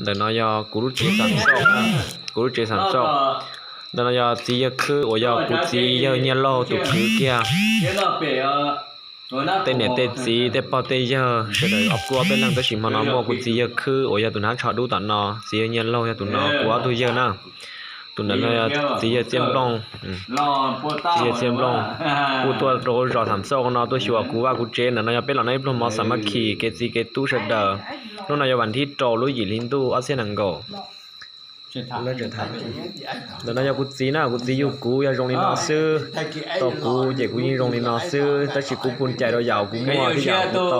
đợt nó do cú rút chế sản xuất cú rút chế sản xuất đợt nó do tí cứ ở do cú tí giờ nhiên lâu tụ cứ kia tên này tên gì tên bao tên giờ sẽ đợi ấp qua bên lăng tới chỉ mà nó mua cú tí giờ cứ ở do tụi nó chọn đủ tận nó tí nhiên lâu cho tụi nó quá tụi giờ nè tụi nó tí giờ tiêm long tí giờ tiêm long cú tua rồi rồi thảm sâu nó tôi chùa cú và cú trên là nó bên là nó bên mà sắm khi cái gì cái tu sẽ đợi lúc nàyวันที่โจลุยยินตู้อาเซียนังโกแล้วจะทำแล้วนายกุจีนะกุจีอยู่กูอย่ารงนี้นอซื้อต่อกูเด็กกูยิ่งรงนี้นอซื้อแต่ชิกูพูนใจเรายาวกูมั่วที่ยาวกูโต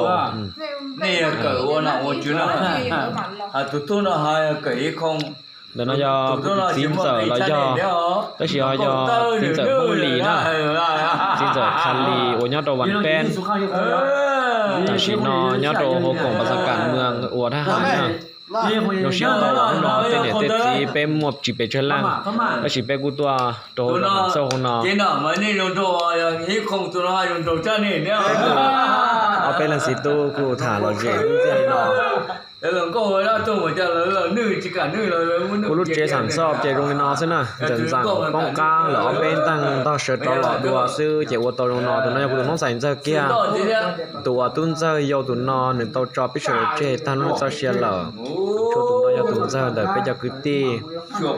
นี่เกิดวันน่ะวันจุนน่ะตุ้น่ะหายเกิดคงแล้วนายกุจีเจอแล้วย่อแต่ชิย่อจีเจอบุรีนะจีเจอคันลีวันยอดตะวันเป็นแต่ชินอยอดโตโฮกงภาษาการเมืองอวดทหารนะเราเชื่อเราเราเต้นเนี่ยเต้นจีเป็นหมวกจีเป็นเชิญล่างแล้วจีเป็นกูตัวโตทหารโซ่ของเราเจ้ามันนี่ลงตัวที่คงตัวเราลงตัวเจ้านี่เนี่ยเอาเป็นลังสิตู้กูถ่าเราเจ๋งเจ๋งเนาะlần có hồi đó tôi mà cho là nữ chỉ cả nữ là muốnกูรู้เจสันสอบเจรงนอใช่ไหมเจนสั่งป้องกันหรอเป็นตั้งต่อเชิดตลอดดัวซื้อเจวัวตัวรงนอตัวนั้นกูต้องใส่เสื้อเกียร์ตัวตุ้นเสื้อโยตุนนอหนึ่งตัวจอพิเศษเจตันรู้เสื้อเชียร์เหรอช่วยตุ้นนอยาตุ้นเสื้อแต่เป็นยาคือตี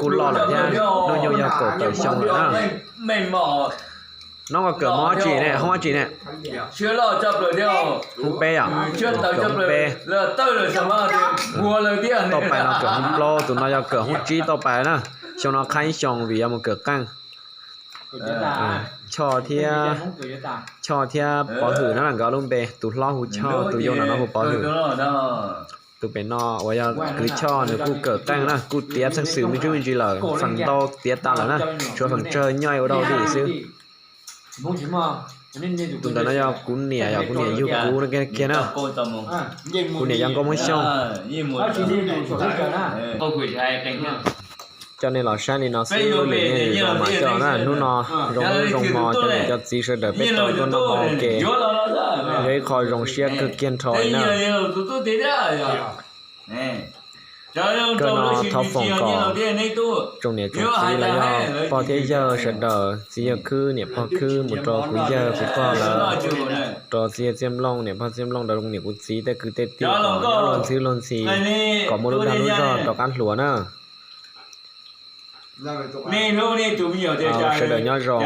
กูรอหลังเนี่ยน้องยาเกิดต่อยช่องนะไม่เหมาะน้องก็เกิดมอจีเนี่ยห้องจีเนี่ยเชื่อเราจับเลยเดียวห้องเป้อะเชื่อเราจับเลยแล้วเต้เลยสมาธิบัวเลยเดียวต่อไปเราเกิดห้องโปรตัวน้อยเกิดห้องจีต่อไปนะช่วงเราใครช่องวิยามันเกิดกั้งช่อเทียปอหือนั่นหลังก็ลุ่มเปตุล้อหูช่อตุโยนนั่นหูปอหือตุเป็นนอว่าจะคือช่อเนี่ยกูเกิดกั้งนะกูเตี้ยทั้งสื่อไม่ช่วยจริงเลยฝั่งโตเตี้ยตาแล้วนะช่วยฝั่งเจอย่อยเอาเราดีซื้อtụi nó do cún nè yêu cú nó kia nào cún nèยังก็ไม่ช่องcho nên là sáng đi nó sẽ lên này rồi mà cho nó nu nó rong mò cho nên cho chỉ sẽ đợi biết tôi cho nó mò kề với khỏi rong xe cực kiên thôi nè cái nó thao phòng cỏ trong này cũng chỉ là do bao thế giờ sẽ đợi chỉ giờ cứ niệm bao cứ một trò cuối giờ cũng có là trò chỉ xem long niệm bao xem long đầu niệm cũng chỉแต่คือเตติcòn lon xí có một lúc nào lúc giờ trò ăn lúa nữaนี่ลูกนี่ตัวมีอยู่เดียวจ้า sẽ đợi nhau rồi